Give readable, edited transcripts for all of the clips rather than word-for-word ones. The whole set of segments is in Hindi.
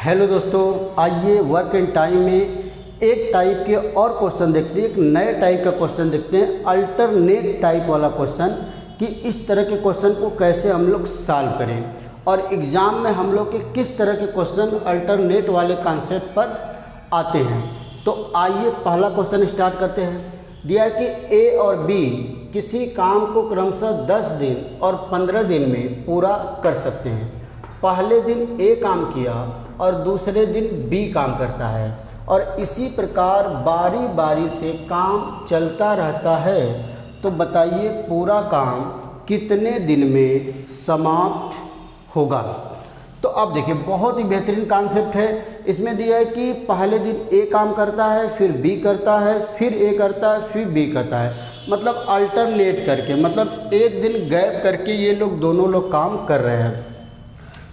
हेलो दोस्तों, आइए वर्क एंड टाइम में एक टाइप के और क्वेश्चन देखते हैं। एक नए टाइप का क्वेश्चन देखते हैं, अल्टरनेट टाइप वाला क्वेश्चन, कि इस तरह के क्वेश्चन को कैसे हम लोग सॉल्व करें और एग्ज़ाम में हम लोग के किस तरह के क्वेश्चन अल्टरनेट वाले कॉन्सेप्ट पर आते हैं। तो आइए पहला क्वेश्चन स्टार्ट करते हैं। दिया है कि ए और बी किसी काम को क्रमशः 10 दिन और 15 दिन में पूरा कर सकते हैं। पहले दिन ए काम किया और दूसरे दिन बी काम करता है और इसी प्रकार बारी बारी से काम चलता रहता है। तो बताइए पूरा काम कितने दिन में समाप्त होगा। तो अब देखिए, बहुत ही बेहतरीन कॉन्सेप्ट है। इसमें दिया है कि पहले दिन ए काम करता है, फिर बी करता है, फिर ए करता है, फिर बी करता है, मतलब अल्टरनेट करके, मतलब एक दिन गैप करके ये लोग दोनों लोग काम कर रहे हैं।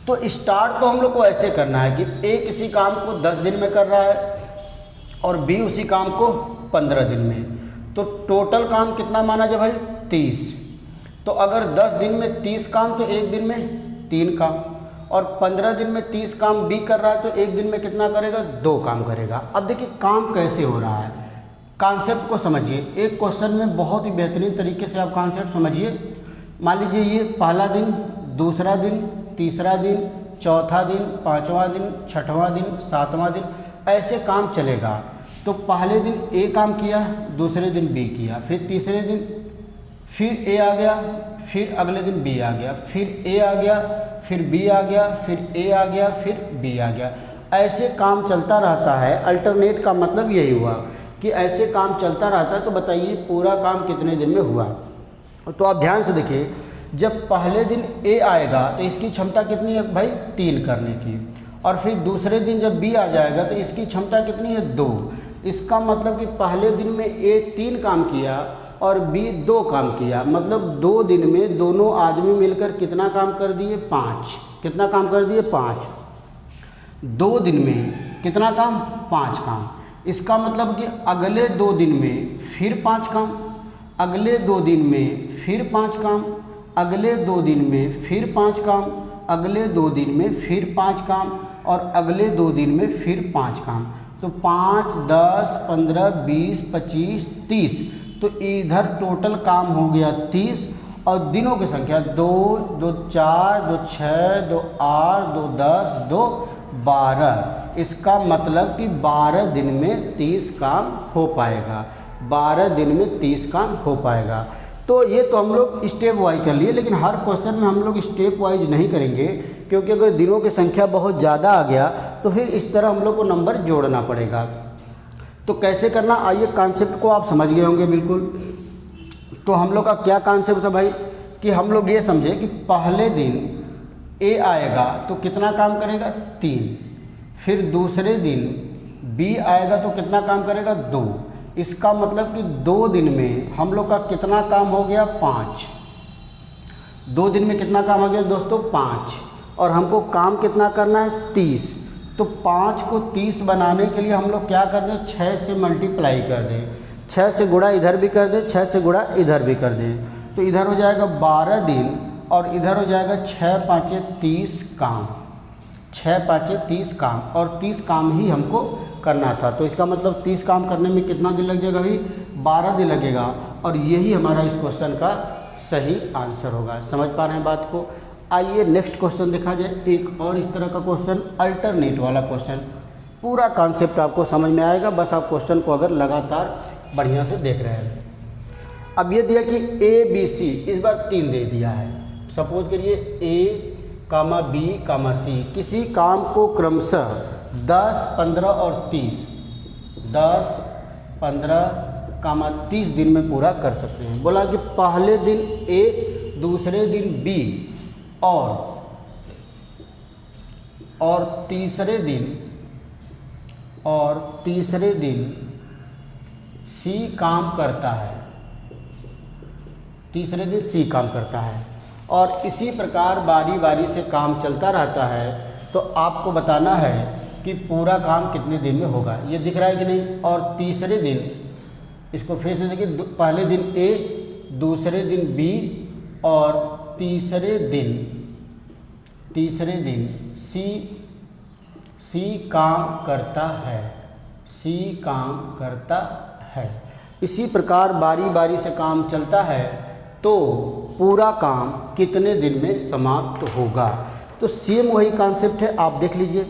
तो स्टार्ट तो हम लोग को ऐसे करना है कि ए किसी काम को 10 दिन में कर रहा है और बी उसी काम को 15 दिन में। तो टोटल काम कितना माना जाए भाई? 30। तो अगर 10 दिन में 30 काम तो एक दिन में 3 काम, और 15 दिन में 30 काम बी कर रहा है तो एक दिन में कितना करेगा? 2 काम करेगा। अब देखिए काम कैसे हो रहा है, कॉन्सेप्ट को समझिए। एक क्वेश्चन में बहुत ही बेहतरीन तरीके से आप कॉन्सेप्ट समझिए। मान लीजिए ये पहला दिन, दूसरा दिन, तीसरा दिन, चौथा दिन, पाँचवा दिन, छठवां दिन, सातवां दिन, ऐसे काम चलेगा। तो पहले दिन ए काम किया, दूसरे दिन बी किया, फिर तीसरे दिन फिर ए आ गया, फिर अगले दिन बी आ गया, फिर ए आ गया, फिर बी आ गया, फिर ए आ गया, फिर बी आ गया। ऐसे काम चलता रहता है। अल्टरनेट का मतलब यही हुआ कि ऐसे काम चलता रहता है। तो बताइए पूरा काम कितने दिन में हुआ। तो आप ध्यान से देखिए, जब पहले दिन ए आएगा तो इसकी क्षमता कितनी है भाई? 3 करने की, और फिर दूसरे दिन जब बी आ जाएगा तो इसकी क्षमता कितनी है? 2। इसका मतलब कि पहले दिन में ए 3 काम किया और बी 2 काम किया, मतलब 2 दिन में दोनों आदमी मिलकर कितना काम कर दिए? 5। कितना काम कर दिए? 5। 2 दिन में कितना काम? 5 काम। इसका मतलब कि अगले 2 दिन में फिर 5 काम, अगले 2 दिन में फिर 5 काम, अगले 2 दिन में फिर 5 काम, अगले 2 दिन में फिर 5 काम, और अगले 2 दिन में फिर 5 काम। तो 5, 10, 15, 20, 25, 30। तो इधर टोटल काम हो गया 30, और दिनों की संख्या 2, 2, 4, 2, 6, 2, 8, 2, 10, 2, 12। इसका मतलब कि 12 दिन में 30 काम हो पाएगा। 12 दिन में 30 काम हो पाएगा। तो ये तो हम लोग स्टेप वाइज कर लिए, लेकिन हर क्वेश्चन में हम लोग स्टेप वाइज नहीं करेंगे, क्योंकि अगर दिनों की संख्या बहुत ज़्यादा आ गया तो फिर इस तरह हम लोग को नंबर जोड़ना पड़ेगा। तो कैसे करना, आइए कॉन्सेप्ट को आप समझ गए होंगे बिल्कुल। तो हम लोग का क्या कॉन्सेप्ट था भाई, कि हम लोग ये समझे कि पहले दिन ए आएगा तो कितना काम करेगा? 3। फिर दूसरे दिन बी आएगा तो कितना काम करेगा? 2। इसका मतलब कि 2 दिन में हम लोग का कितना काम हो गया? 5। 2 दिन में कितना काम हो गया दोस्तों? 5। और हमको काम कितना करना है? 30। तो 5 को 30 बनाने के लिए हम लोग क्या कर दें? 6 से मल्टीप्लाई कर दें, 6 से गुणा इधर भी कर दें, 6 से गुणा इधर भी कर दें। तो इधर हो जाएगा 12 दिन और इधर हो जाएगा 6 5 30 काम। 6 5 30 काम, और 30 काम ही हमको करना था। तो इसका मतलब 30 काम करने में कितना दिन लग जाएगा भाई? 12 दिन लगेगा, और यही हमारा इस क्वेश्चन का सही आंसर होगा। समझ पा रहे हैं बात को। आइए नेक्स्ट क्वेश्चन देखा जाए। एक और इस तरह का क्वेश्चन, अल्टरनेट वाला क्वेश्चन। पूरा कॉन्सेप्ट आपको समझ में आएगा, बस आप क्वेश्चन को अगर लगातार बढ़िया से देख रहे हैं। अब ये दिया कि ए बी सी, इस बार 3 दे दिया है। सपोज करिए ए कामा बी कामा सी किसी काम को क्रमशः 10, 15 और 30, 10, 15, 30 दिन में पूरा कर सकते हैं। बोला कि पहले दिन ए, दूसरे दिन बी, और तीसरे दिन सी काम करता है। तीसरे दिन सी काम करता है, और इसी प्रकार बारी बारी से काम चलता रहता है। तो आपको बताना है कि पूरा काम कितने दिन में होगा। ये दिख रहा है कि नहीं? और तीसरे दिन, इसको फिर से देखिए, पहले दिन ए, दूसरे दिन बी, और तीसरे दिन सी काम करता है, सी काम करता है। इसी प्रकार बारी बारी से काम चलता है तो पूरा काम कितने दिन में समाप्त होगा। तो सेम वही कॉन्सेप्ट है, आप देख लीजिए।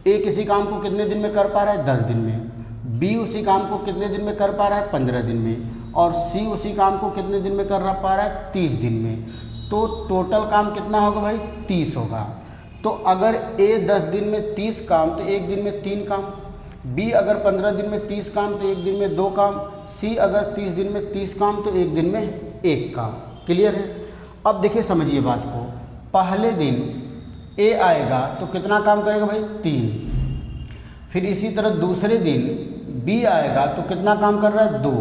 ए किसी काम को कितने दिन में कर पा रहा है, 10 दिन में। बी उसी काम को कितने दिन में कर पा रहा है, 15 दिन में। और सी उसी काम को कितने दिन में कर पा रहा है, 30 दिन में। तो टोटल काम कितना होगा भाई, 30 होगा। तो अगर ए 10 दिन में 30 काम तो एक दिन में 3 काम, बी अगर 15 दिन में 30 काम तो एक दिन में 2 काम, सी अगर 30 दिन में 30 काम तो एक दिन में 1 काम। क्लियर है। अब देखिए समझिए बात को। पहले दिन ए आएगा तो कितना काम करेगा भाई, 3। फिर इसी तरह दूसरे दिन बी आएगा तो कितना काम कर रहा है, 2।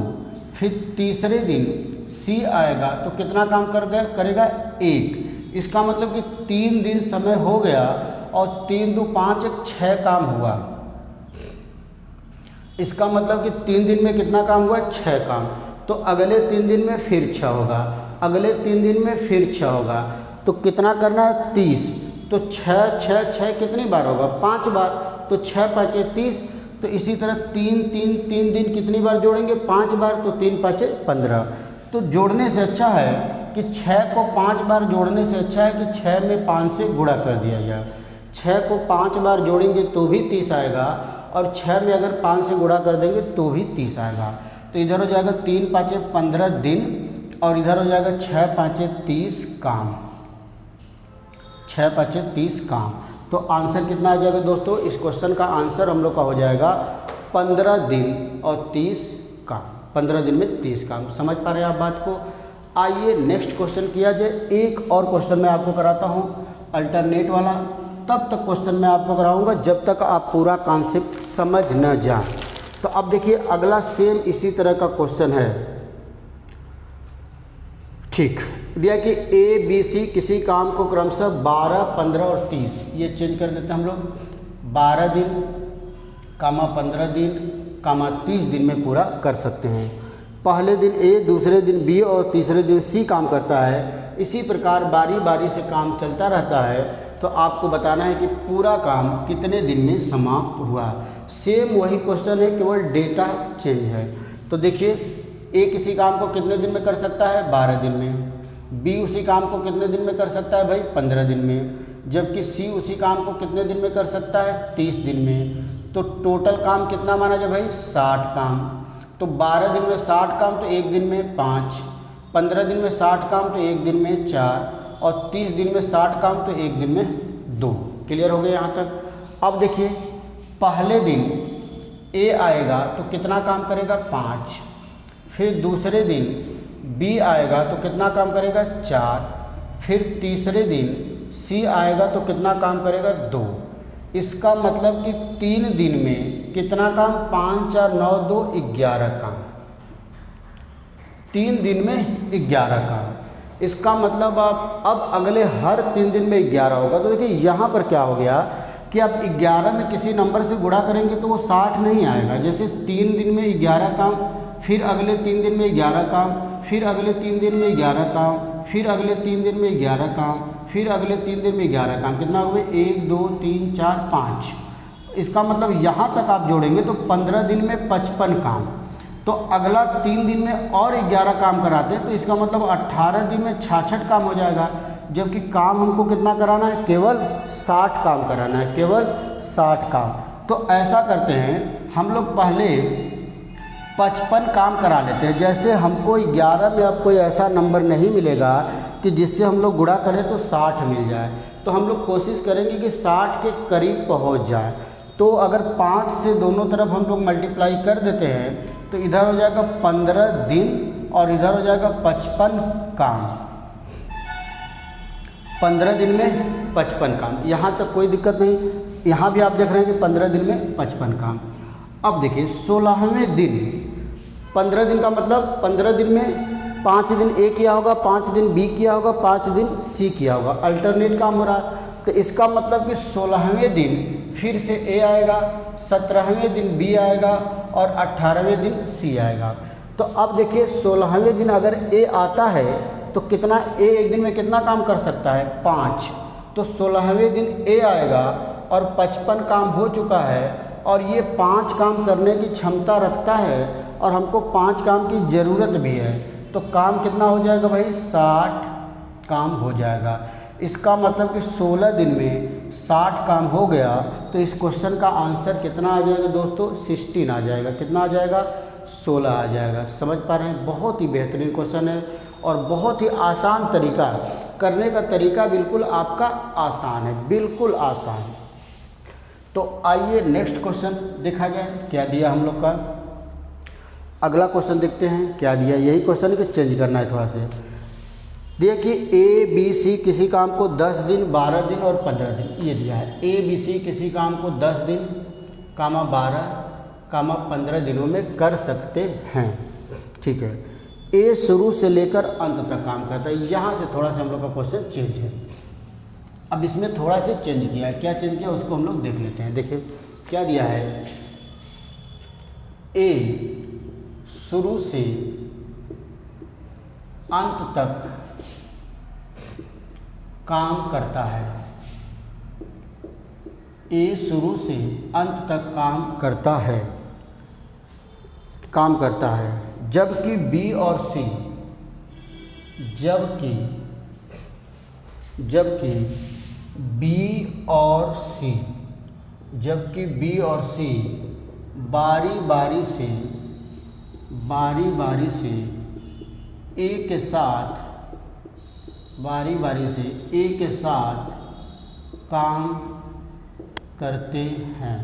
फिर तीसरे दिन सी आएगा तो कितना काम करेगा, 1। इसका मतलब कि 3 दिन समय हो गया और 3 2 5 1 6 काम हुआ। इसका मतलब कि 3 दिन में कितना काम हुआ, 6 काम। तो अगले 3 दिन में फिर 6 होगा, अगले 3 दिन में फिर 6 होगा। तो कितना करना है, 30। तो 6 6 6 कितनी बार होगा, 5 बार। तो 6 5 30। तो इसी तरह 3 दिन कितनी बार जोड़ेंगे, 5 बार। तो 3 5 15। तो जोड़ने से अच्छा है कि 6 को 5 बार जोड़ने से अच्छा है कि 6 में 5 से गुणा कर दिया जाए। 6 को 5 बार जोड़ेंगे तो भी 30 आएगा, और 6 में अगर 5 से गुणा कर देंगे तो भी 30 आएगा। तो इधर हो जाएगा 3 5 15 दिन, और इधर हो जाएगा 6 5 30 काम। 6 5 30 काम। तो आंसर कितना आ जाएगा दोस्तों, इस क्वेश्चन का आंसर हम लोग का हो जाएगा 15 दिन और 30 काम। 15 दिन में 30 काम। समझ पा रहे हैं आप बात को। आइए नेक्स्ट क्वेश्चन किया जाए। एक और क्वेश्चन मैं आपको कराता हूँ अल्टरनेट वाला। तब तक क्वेश्चन मैं आपको कराऊंगा जब तक आप पूरा कॉन्सेप्ट समझ न जाएं। तो अब देखिए अगला सेम इसी तरह का क्वेश्चन है। ठीक दिया कि ए बी सी किसी काम को क्रमशः 12 15 और 30, ये चेंज कर देते हैं हम लोग। 12 दिन कामा 15 दिन कामा 30 दिन में पूरा कर सकते हैं। पहले दिन ए, दूसरे दिन बी और तीसरे दिन सी काम करता है। इसी प्रकार बारी बारी से काम चलता रहता है। तो आपको बताना है कि पूरा काम कितने दिन में समाप्त हुआ। सेम वही क्वेश्चन है, केवल डेटा चेंज है। तो देखिए ए किसी काम को कितने दिन में कर सकता है, 12 दिन में। बी उसी काम को कितने दिन में कर सकता है भाई, 15 दिन में। जबकि सी उसी काम को कितने दिन में कर सकता है, 30 दिन में। तो टोटल काम कितना माना जाए भाई, 60 काम। तो 12 दिन में 60 काम तो एक दिन में 5, 15 दिन में 60 काम तो एक दिन में 4, और 30 दिन में 60 काम तो एक दिन में 2। क्लियर हो गया यहाँ तक। अब देखिए पहले दिन ए आएगा तो कितना काम करेगा, 5। फिर दूसरे दिन बी आएगा तो कितना काम करेगा, 4। फिर तीसरे दिन सी आएगा तो कितना काम करेगा, 2। इसका मतलब कि 3 दिन में कितना काम, 5 4 9 2 11 काम। 3 दिन में 11 काम। इसका मतलब आप अब अगले हर 3 दिन में 11 होगा। तो देखिए यहाँ पर क्या हो गया कि आप 11 में किसी नंबर से गुणा करेंगे तो वो 60 नहीं आएगा। जैसे 3 दिन में 11 काम, फिर अगले 3 दिन में 11 काम, फिर अगले 3 दिन में 11 काम, फिर अगले 3 दिन में 11 काम, फिर अगले 3 दिन में 11 काम। कितना हुए, 1 2 3 4 5। इसका मतलब यहाँ तक आप जोड़ेंगे तो 15 दिन में 55 काम। तो अगला 3 दिन में और 11 काम कराते हैं तो इसका मतलब 18 दिन में 66 काम हो जाएगा। जबकि काम हमको कितना कराना है, केवल 60 काम कराना है, केवल 60 काम। तो ऐसा करते हैं हम लोग, पहले 55 काम करा लेते हैं। जैसे हमको 11 में अब कोई ऐसा नंबर नहीं मिलेगा कि जिससे हम लोग गुणा करें तो 60 मिल जाए। तो हम लोग कोशिश करेंगे कि 60 के करीब पहुंच जाए। तो अगर 5 से दोनों तरफ हम लोग मल्टीप्लाई कर देते हैं तो इधर हो जाएगा 15 दिन और इधर हो जाएगा 55 काम। 15 दिन में 55 काम, यहाँ तक कोई दिक्कत नहीं। यहाँ भी आप देख रहे हैं कि 15 दिन में 55 काम। अब देखिए 16वें दिन, 15 दिन का मतलब 15 दिन में 5 दिन ए किया होगा, 5 दिन बी किया होगा, 5 दिन सी किया होगा। अल्टरनेट काम हो रहा है। तो इसका मतलब कि 16वें दिन फिर से ए आएगा, 17वें दिन बी आएगा और 18वें दिन सी आएगा। तो अब देखिए 16वें दिन अगर ए आता है तो कितना, ए एक दिन में कितना काम कर सकता है, 5। तो 16वें दिन ए आएगा और 55 काम हो चुका है और ये 5 काम करने की क्षमता रखता है और हमको 5 काम की ज़रूरत भी है, तो काम कितना हो जाएगा भाई? 60 काम हो जाएगा। इसका मतलब कि 16 दिन में 60 काम हो गया, तो इस क्वेश्चन का आंसर कितना आ जाएगा दोस्तों? 16 आ जाएगा। कितना आ जाएगा? 16 आ जाएगा। समझ पा रहे हैं? बहुत ही बेहतरीन क्वेश्चन है और बहुत ही आसान तरीका, करने का तरीका बिल्कुल आपका आसान है, बिल्कुल आसान। तो आइए नेक्स्ट क्वेश्चन देखा जाए, क्या दिया हम लोग का। अगला क्वेश्चन देखते हैं क्या दिया। यही क्वेश्चन को चेंज करना है थोड़ा सा। दिया कि ए बी सी किसी काम को 10 दिन, 12 दिन और 15 दिन, ये दिया है। ए बी सी किसी काम को 10 दिन, 12, 15 दिनों में कर सकते हैं। ठीक है। ए शुरू से लेकर अंत तक काम करता है। यहाँ से थोड़ा सा हम लोग का क्वेश्चन चेंज है। अब इसमें थोड़ा सा चेंज किया है। क्या चेंज किया उसको हम लोग देख लेते हैं। देखिए क्या दिया है। ए शुरू से अंत तक काम करता है। ए शुरू से अंत तक काम करता है, जबकि बी और सी, जबकि बी और सी बारी बारी से एक साथ काम करते हैं,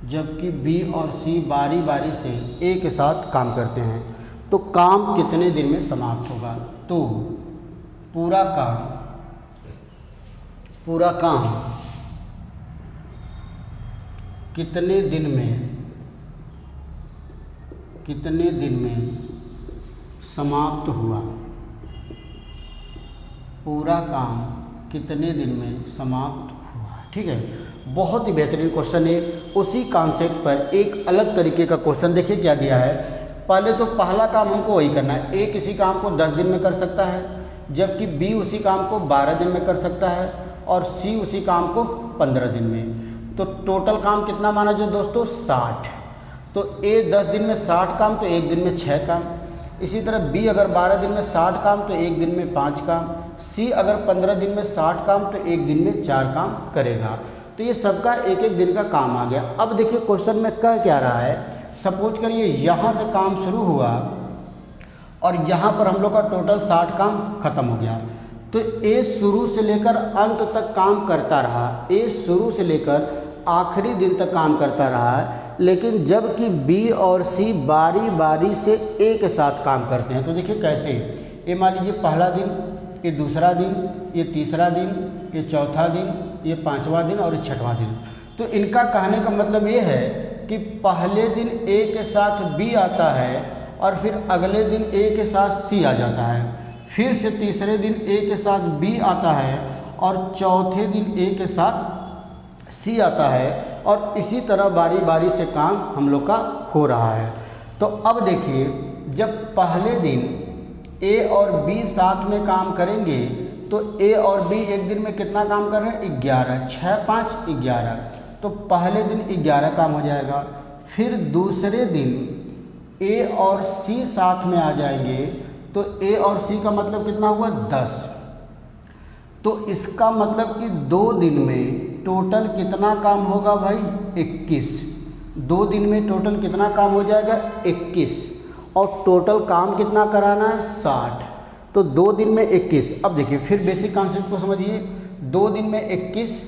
जबकि बी और सी बारी बारी से एक साथ काम करते हैं। तो काम कितने दिन में समाप्त होगा? तो पूरा काम कितने दिन में समाप्त हुआ? पूरा काम कितने दिन में समाप्त हुआ? ठीक है। बहुत ही बेहतरीन क्वेश्चन है। उसी कॉन्सेप्ट पर एक अलग तरीके का क्वेश्चन देखिए क्या दिया है। पहले तो पहला काम हमको वही करना है। ए किसी काम को 10 दिन में कर सकता है, जबकि बी उसी काम को 12 दिन में कर सकता है और सी उसी काम को 15 दिन में। तो टोटल काम कितना माना जाए दोस्तों? 60। तो ए 10 दिन में 60 काम, तो एक दिन में 6 काम। इसी तरह बी अगर 12 दिन में 60 काम, तो एक दिन में 5 काम। सी अगर 15 दिन में 60 काम, तो एक दिन में 4 काम करेगा। तो ये सबका एक एक दिन का काम आ गया। अब देखिए क्वेश्चन में कह क्या रहा है। सपोज करिए यहाँ से काम शुरू हुआ और यहाँ पर हम लोग का टोटल 60 काम खत्म हो गया। तो ए शुरू से लेकर अंत तक काम करता रहा, ए शुरू से लेकर आखिरी दिन तक काम करता रहा है, लेकिन जबकि बी और सी बारी बारी से एक साथ काम करते हैं। तो देखिए कैसे। ये मान लीजिए पहला दिन, ये दूसरा दिन, ये तीसरा दिन, ये चौथा दिन, ये 5वां दिन और ये 6वां दिन। तो इनका कहने का मतलब ये है कि पहले दिन ए के साथ बी आता है और फिर अगले दिन ए के साथ सी आ जाता है, फिर से तीसरे दिन ए के साथ बी आता है और चौथे दिन ए के साथ सी आता है, और इसी तरह बारी बारी से काम हम लोग का हो रहा है। तो अब देखिए जब पहले दिन ए और बी साथ में काम करेंगे तो ए और बी एक दिन में कितना काम कर रहे हैं? 11, 6, 5, 11। तो पहले दिन 11 काम हो जाएगा। फिर दूसरे दिन ए और सी साथ में आ जाएंगे, तो ए और सी का मतलब कितना हुआ? 10। तो इसका मतलब कि 2 दिन में टोटल कितना काम होगा भाई? 21। 2 दिन में टोटल कितना काम हो जाएगा? 21। और टोटल काम कितना कराना है? 60। तो 2 दिन में 21। अब देखिए फिर बेसिक कॉन्सेप्ट को समझिए। 2 दिन में 21,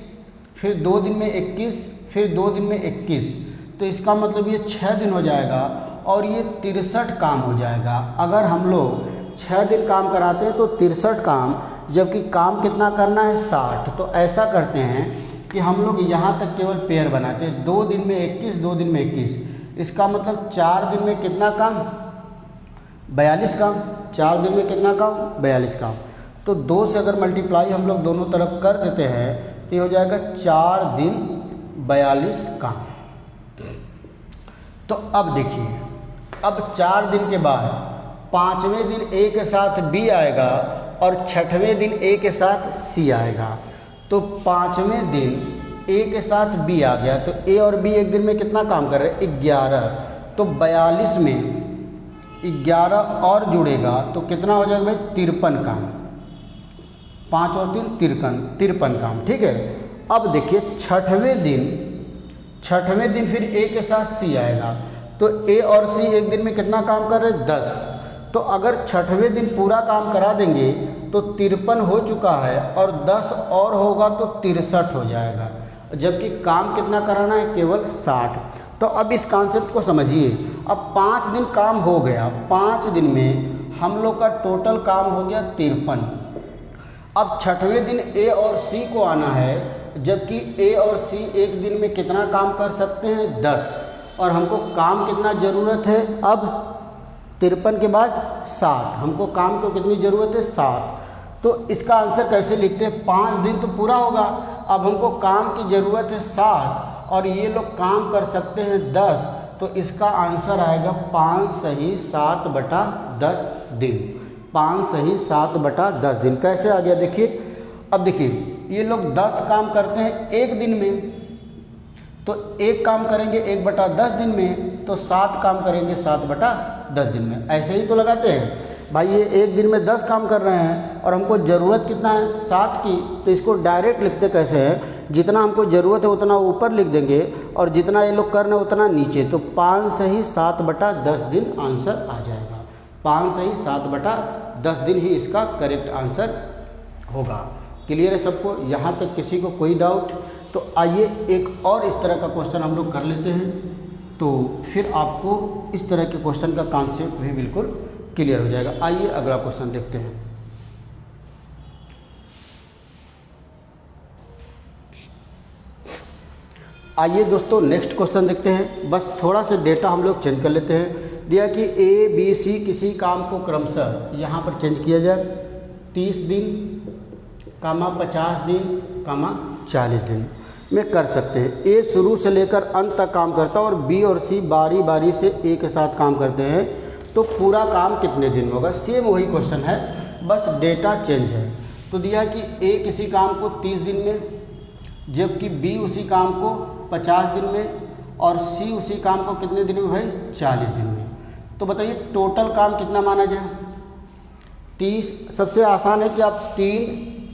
फिर 2 दिन में 21, फिर 2 दिन में 21। तो इसका मतलब ये 6 दिन हो जाएगा और ये 63 काम हो जाएगा। अगर हम लोग 6 दिन काम कराते हैं तो 63 काम, जबकि काम कितना करना है? 60। तो ऐसा करते हैं कि हम लोग यहाँ तक केवल पेयर बनाते हैं। 2 दिन में 21, 2 दिन में 21। इसका मतलब 4 दिन में कितना काम? 42 काम। 4 दिन में कितना काम? 42 काम। तो 2 से अगर मल्टीप्लाई हम लोग दोनों तरफ कर देते हैं तो ये हो जाएगा 4 दिन 42 काम। तो अब देखिए, अब 4 दिन के बाद 5वें दिन ए के साथ बी आएगा और 6वें दिन ए के साथ सी आएगा। तो 5वें दिन ए के साथ बी आ गया, तो ए और बी एक दिन में कितना काम कर रहे हैं? 11। तो 42 में 11 और जुड़ेगा तो कितना हो जाएगा भाई? 53 काम। 5 और 3 53 काम, ठीक है। अब देखिए छठवें दिन फिर ए के साथ सी आएगा, तो ए और सी एक दिन में कितना काम कर रहे हैं? 10। तो अगर छठवें दिन पूरा काम करा देंगे तो 53 हो चुका है और 10 और होगा तो 63 हो जाएगा, जबकि काम कितना कराना है? केवल 60। तो अब इस कॉन्सेप्ट को समझिए। अब 5 दिन काम हो गया, 5 दिन में हम लोग का टोटल काम हो गया 53। अब छठवें दिन ए और सी को आना है, जबकि ए और सी एक दिन में कितना काम कर सकते हैं? 10। और हमको काम कितना ज़रूरत है? अब 53 के बाद 7, हमको काम को कितनी ज़रूरत है? 7। तो इसका आंसर कैसे लिखते हैं? 5 दिन तो पूरा होगा, अब हमको काम की ज़रूरत है 7 और ये लोग काम कर सकते हैं 10, तो इसका आंसर आएगा 5 सही 7 बटा 10 दिन। 5 सही 7 बटा 10 दिन। कैसे आ गया देखिए। अब देखिए ये लोग 10 काम करते हैं एक दिन में, तो एक काम करेंगे 1 बटा 10 दिन में, तो 7 काम करेंगे 7 बटा 10 दिन में। ऐसे ही तो लगाते हैं भाई। ये एक दिन में 10 काम कर रहे हैं और हमको ज़रूरत कितना है? 7 की, तो इसको डायरेक्ट लिखते कैसे हैं? जितना हमको ज़रूरत है उतना ऊपर लिख देंगे और जितना ये लोग कर रहे हैं उतना नीचे। तो 5 सही 7 बटा 10 दिन आंसर आ जाएगा। 5 सही 7 बटा 10 दिन ही इसका करेक्ट आंसर होगा। क्लियर है सबको? यहाँ तक किसी को कोई डाउट? तो आइए एक और इस तरह का क्वेश्चन हम लोग कर लेते हैं, तो फिर आपको इस तरह के क्वेश्चन का कॉन्सेप्ट भी बिल्कुल क्लियर हो जाएगा। आइए अगला क्वेश्चन देखते हैं। आइए दोस्तों नेक्स्ट क्वेश्चन देखते हैं। बस थोड़ा सा डेटा हम लोग चेंज कर लेते हैं। दिया कि ए बी सी किसी काम को क्रमशः यहाँ पर चेंज किया जाए 30 दिन, 50 दिन, 40 दिन में कर सकते हैं। ए शुरू से लेकर अंत तक काम करता है और बी और सी बारी बारी से ए के साथ काम करते हैं, तो पूरा काम कितने दिन में होगा? सेम वही क्वेश्चन है, बस डेटा चेंज है। तो दिया कि ए किसी काम को 30 दिन में, जबकि बी उसी काम को 50 दिन में और सी उसी काम को कितने दिन में भाई? 40 दिन में। तो बताइए टोटल काम कितना माना जाए? 30। सबसे आसान है कि आप 3,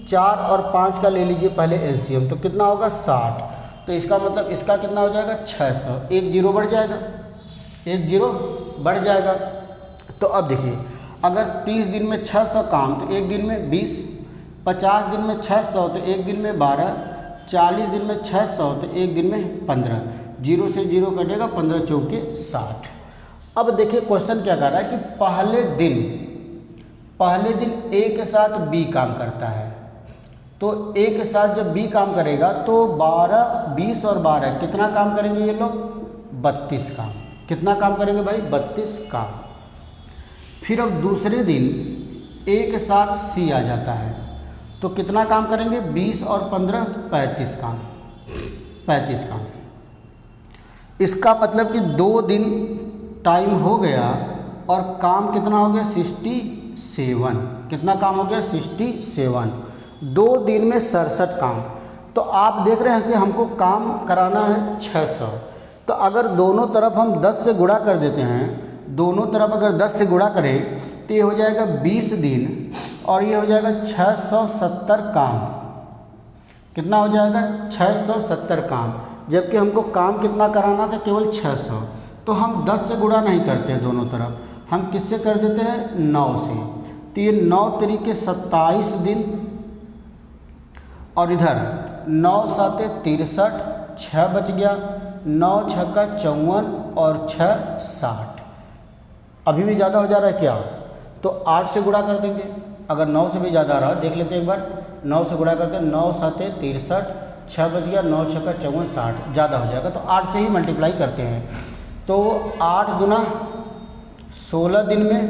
4 और 5 का ले लीजिए पहले एलसीएम, तो कितना होगा? 60। तो इसका मतलब इसका कितना हो जाएगा? 600। 1 जीरो बढ़ जाएगा, 1 जीरो बढ़ जाएगा। तो अब देखिए अगर 30 दिन में 600 काम तो एक दिन में 20, 50 दिन में 600 तो एक दिन में 12, 40 दिन में 600 तो एक दिन में 15। जीरो से जीरो कटेगा, 15 चौके 60। अब देखिए क्वेश्चन क्या कर रहा है कि पहले दिन ए के साथ बी काम करता है, तो ए के साथ जब बी काम करेगा तो 12, 20 और 12 कितना काम करेंगे ये लोग? 32 काम। कितना काम करेंगे भाई? 32 काम। फिर अब दूसरे दिन ए के साथ सी आ जाता है, तो कितना काम करेंगे? 20 और 15 35 काम। 35 काम। इसका मतलब कि 2 दिन टाइम हो गया और काम कितना हो गया? 67। कितना काम हो गया? 67। 2 दिन में 67 काम। तो आप देख रहे हैं कि हमको काम कराना है 600, तो अगर दोनों तरफ हम 10 से गुणा कर देते हैं, दोनों तरफ अगर 10 से गुणा करें तो ये हो जाएगा 20 दिन और ये हो जाएगा 670 काम। कितना हो जाएगा? 670 काम। जबकि हमको काम कितना कराना था? केवल 600। तो हम 10 से गुणा नहीं करते हैं दोनों तरफ, हम किससे कर देते हैं? 9 से। तो ये 9 तरीके 27 दिन और इधर 9 7 63, 6 बच गया, 9 6 54 और 6 60। अभी भी ज़्यादा हो जा रहा है क्या? तो 8 से गुणा कर देंगे। अगर 9 से भी ज़्यादा आ रहा है देख लेते हैं एक बार। 9 से गुणा करते हैं, 9 7 63, 6 बच गया, 9 6 54 60, ज़्यादा हो जाएगा तो 8 से ही मल्टीप्लाई करते हैं। तो 8 गुना 16 दिन में,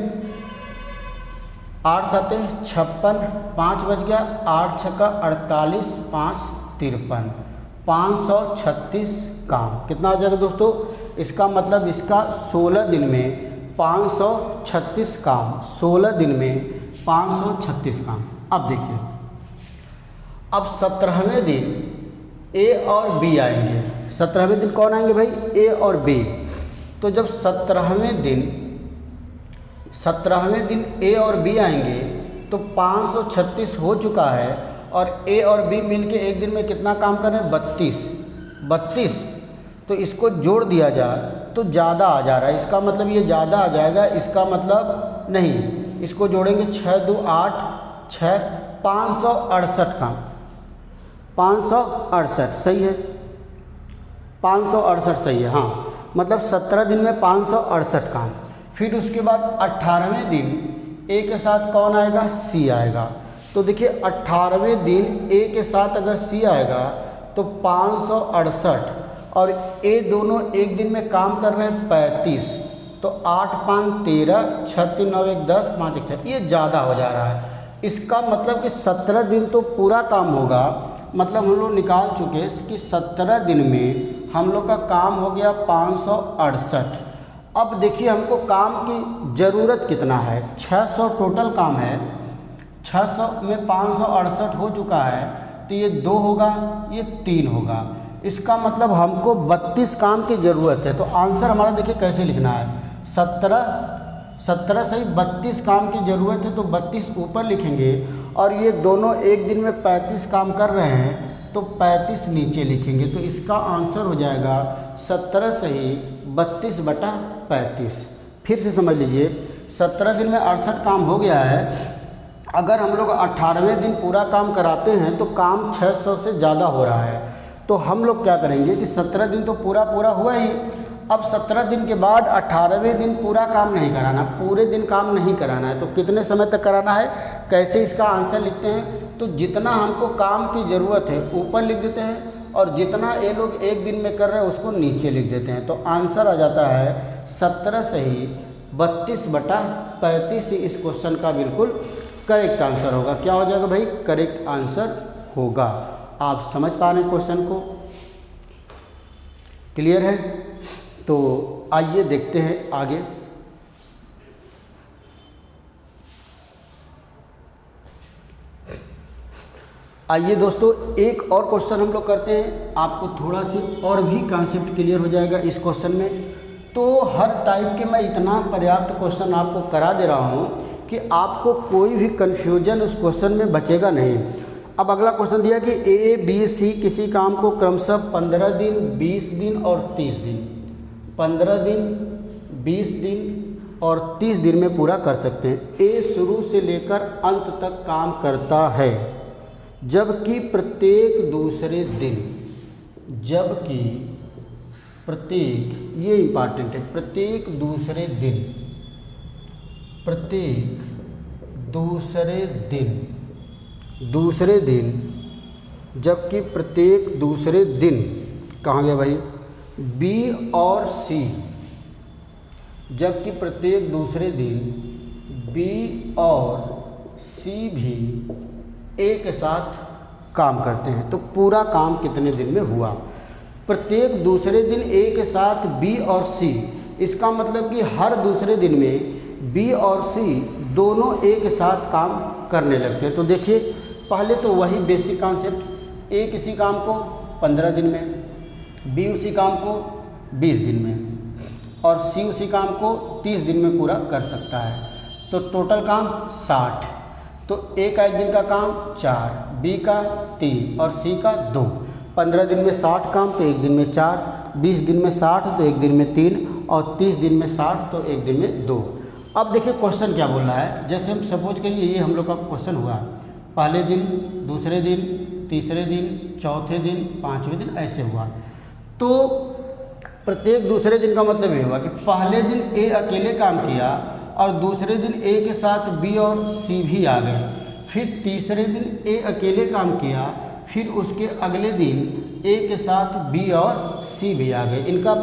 8 7 56, 5 बच गया, 8 6 48, 5 53, 536 काम। कितना हो जाएगा दोस्तों? इसका मतलब इसका 16 दिन में 536 काम। 16 दिन में 536 काम। अब देखिए अब 17वें दिन ए और बी आएंगे। 17वें दिन कौन आएंगे भाई? ए और बी। तो जब 17वें दिन ए और बी आएंगे तो 536 हो चुका है और ए और बी मिलके एक दिन में कितना काम कर रहे हैं? 32। तो इसको जोड़ दिया जाए तो ज़्यादा आ जा रहा है, इसका मतलब ये ज़्यादा आ जाएगा, इसका मतलब नहीं। इसको जोड़ेंगे 6 2 8 6 568 काम, 568 सही है, 568 सही है हाँ, मतलब 17 दिन में 568 काम। फिर उसके बाद 18वें दिन ए के साथ कौन आएगा? सी आएगा। तो देखिए 18वें दिन ए के साथ अगर सी आएगा तो 568 और ए दोनों एक दिन में काम कर रहे हैं 35, तो 8 5 13 6 3 9 1 10 5 1 6, ये ज़्यादा हो जा रहा है। इसका मतलब कि 17 दिन तो पूरा काम होगा, मतलब हम लोग निकाल चुके हैं कि 17 दिन में हम लोग का काम हो गया 568। अब देखिए हमको काम की ज़रूरत कितना है? 600 टोटल काम है, 600 में 568 हो चुका है, तो ये 2 होगा, ये 3 होगा। इसका मतलब हमको 32 काम की ज़रूरत है। तो आंसर हमारा देखिए कैसे लिखना है, 17 से ही 32 काम की ज़रूरत है, तो 32 ऊपर लिखेंगे और ये दोनों एक दिन में 35 काम कर रहे हैं तो 35 नीचे लिखेंगे। तो इसका आंसर हो जाएगा 17 से ही 32/35। फिर से समझ लीजिए, 17 दिन में 68 काम हो गया है। अगर हम लोग 18वें दिन पूरा काम कराते हैं तो काम 600 से ज़्यादा हो रहा है। तो हम लोग क्या करेंगे कि 17 दिन तो पूरा हुआ ही, अब 17 दिन के बाद 18वें दिन पूरा काम नहीं कराना, पूरे दिन काम नहीं कराना है। तो कितने समय तक कराना है, कैसे इसका आंसर लिखते हैं? तो जितना हमको काम की ज़रूरत है ऊपर लिख देते हैं और जितना ये लोग एक दिन में कर रहे हैं उसको नीचे लिख देते हैं। तो आंसर आ जाता है 17 से ही 32/35 ही इस क्वेश्चन का बिल्कुल करेक्ट आंसर होगा। क्या हो जाएगा भाई? करेक्ट आंसर होगा। आप समझ पा रहे हैं क्वेश्चन को? क्लियर है? तो आइए देखते हैं आगे। आइए दोस्तों एक और क्वेश्चन हम लोग करते हैं, आपको थोड़ा सी और भी कॉन्सेप्ट क्लियर हो जाएगा इस क्वेश्चन में। तो हर टाइप के मैं इतना पर्याप्त क्वेश्चन आपको करा दे रहा हूँ कि आपको कोई भी कन्फ्यूजन उस क्वेश्चन में बचेगा नहीं। अब अगला क्वेश्चन दिया कि ए बी सी किसी काम को क्रमशः 15 दिन 20 दिन और 30 दिन 15 दिन 20 दिन और 30 दिन में पूरा कर सकते हैं। ए शुरू से लेकर अंत तक काम करता है, जबकि प्रत्येक दूसरे दिन, जबकि प्रत्येक, ये इम्पॉर्टेंट है, प्रत्येक दूसरे दिन, जबकि प्रत्येक दूसरे दिन, कहाँ गया भाई? बी और सी, जबकि प्रत्येक दूसरे दिन बी और सी भी ए के साथ काम करते हैं। तो पूरा काम कितने दिन में हुआ? प्रत्येक दूसरे दिन ए के साथ बी और सी, इसका मतलब कि हर दूसरे दिन में बी और सी दोनों ए के साथ काम करने लगते हैं। तो देखिए पहले तो वही बेसिक कॉन्सेप्ट, ए किसी काम को 15 दिन में, बी उसी काम को 20 दिन में और सी उसी काम को 30 दिन में पूरा कर सकता है। तो टोटल काम 60। तो ए का एक दिन का काम 4, बी का 3 और सी का 2। 15 दिन में 60 काम तो एक दिन में 4, 20 दिन में 60 तो एक दिन में 3 और 30 दिन में 60 तो एक दिन में 2। अब देखिए क्वेश्चन क्या बोल रहा है। जैसे हम सपोज करिए ये हम लोग का क्वेश्चन हुआ, पहले दिन, दूसरे दिन, तीसरे दिन, चौथे दिन, पाँचवें दिन, ऐसे हुआ। तो प्रत्येक दूसरे दिन का मतलब ये हुआ कि पहले दिन ए अकेले काम किया और दूसरे दिन ए के साथ बी और सी भी आ गए। फिर तीसरे दिन ए अकेले काम किया, फिर उसके अगले दिन ए के साथ बी और सी भी आ गए। इनका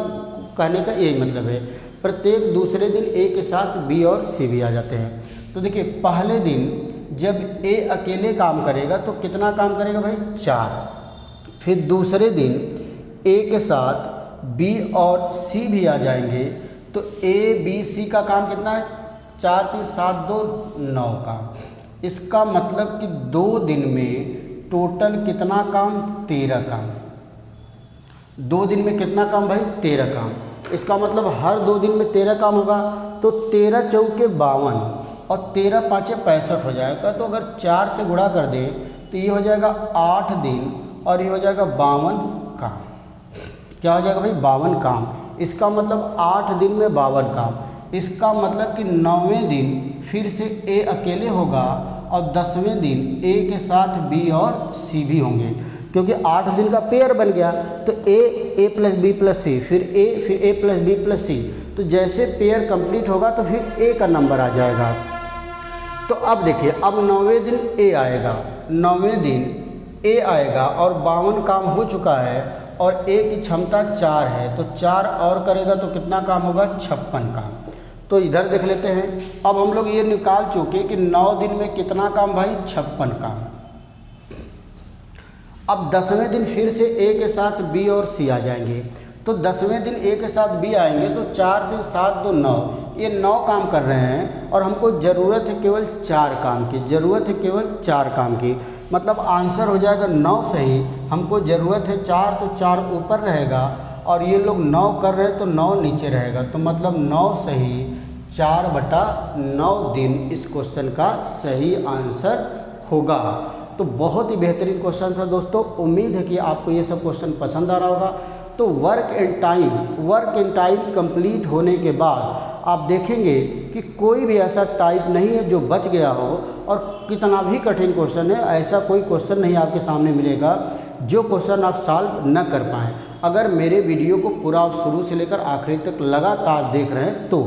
कहने का यही मतलब है, प्रत्येक दूसरे दिन ए के साथ बी और सी भी आ जाते हैं। तो देखिए पहले दिन जब ए अकेले काम करेगा तो कितना काम करेगा भाई? 4। फिर दूसरे दिन ए के साथ बी और सी भी आ जाएंगे तो ए बी सी का काम कितना है? 4 3 7 2 9 का। इसका मतलब कि 2 दिन में टोटल कितना काम? 13 काम। 2 दिन में कितना काम भाई? 13 काम। इसका मतलब हर 2 दिन में 13 काम होगा, तो 13 चौके 52 और 13 पाँचे 65 हो जाएगा। तो अगर 4 से गुणा कर दें तो ये हो जाएगा 8 दिन और ये हो जाएगा 52 काम। क्या हो जाएगा भाई? 52 काम। इसका मतलब 8 दिन में 52 काम। इसका मतलब कि 9वें दिन फिर से ए अकेले होगा और 10वें दिन ए के साथ बी और सी भी होंगे, क्योंकि 8 दिन का पेयर बन गया। तो ए प्लस बी प्लस सी, फिर ए प्लस बी प्लस सी। तो जैसे पेयर कंप्लीट होगा तो फिर ए का नंबर आ जाएगा। तो अब देखिए, अब 9वें दिन ए आएगा, 9वें दिन ए आएगा और 52 काम हो चुका है और ए की क्षमता 4 है, तो 4 और करेगा तो कितना काम होगा? 56 काम। तो इधर देख लेते हैं। अब हम लोग ये निकाल चुके कि 9 दिन में कितना काम भाई? 56 काम। अब 10वें दिन फिर से ए के साथ बी और सी आ जाएंगे। तो 10वें दिन ए के साथ बी आएंगे तो 4 दिन 7 2 9, ये 9 काम कर रहे हैं और हमको ज़रूरत है केवल 4 काम की, ज़रूरत है केवल 4 काम की। मतलब आंसर हो जाएगा 9 सही। हमको ज़रूरत है 4, तो 4 ऊपर रहेगा और ये लोग 9 कर रहे हैं तो 9 नीचे रहेगा। तो मतलब 9 सही, 4/9 दिन इस क्वेश्चन का सही आंसर होगा। तो बहुत ही बेहतरीन क्वेश्चन था दोस्तों। उम्मीद है कि आपको ये सब क्वेश्चन पसंद आ रहा होगा। तो वर्क एंड टाइम कंप्लीट होने के बाद आप देखेंगे कि कोई भी ऐसा टाइप नहीं है जो बच गया हो, और कितना भी कठिन क्वेश्चन है ऐसा कोई क्वेश्चन नहीं आपके सामने मिलेगा जो क्वेश्चन आप सॉल्व न कर पाएँ। अगर मेरे वीडियो को पूरा आप शुरू से लेकर आखिरी तक लगातार देख रहे हैं तो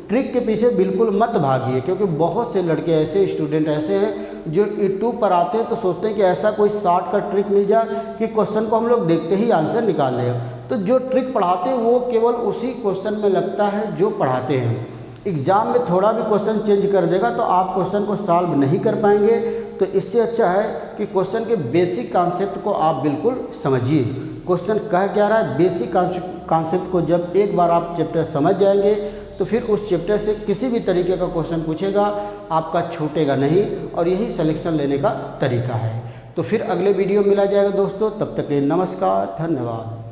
ट्रिक के पीछे बिल्कुल मत भागिए, क्योंकि बहुत से लड़के ऐसे, स्टूडेंट ऐसे हैं जो यूट्यूब पर आते हैं तो सोचते हैं कि ऐसा कोई शॉर्टकट ट्रिक मिल जाए कि क्वेश्चन को हम लोग देखते ही आंसर निकाल लें। तो जो ट्रिक पढ़ाते हैं वो केवल उसी क्वेश्चन में लगता है जो पढ़ाते हैं। एग्ज़ाम में थोड़ा भी क्वेश्चन चेंज कर देगा तो आप क्वेश्चन को सॉल्व नहीं कर पाएंगे। तो इससे अच्छा है कि क्वेश्चन के बेसिक कॉन्सेप्ट को आप बिल्कुल समझिए। क्वेश्चन कह क्या रहा है, बेसिक कॉन्सेप्ट को जब एक बार आप चैप्टर समझ जाएंगे तो फिर उस चैप्टर से किसी भी तरीके का क्वेश्चन पूछेगा आपका छूटेगा नहीं, और यही सिलेक्शन लेने का तरीका है। तो फिर अगले वीडियो मिला जाएगा दोस्तों। तब तक के लिए नमस्कार, धन्यवाद।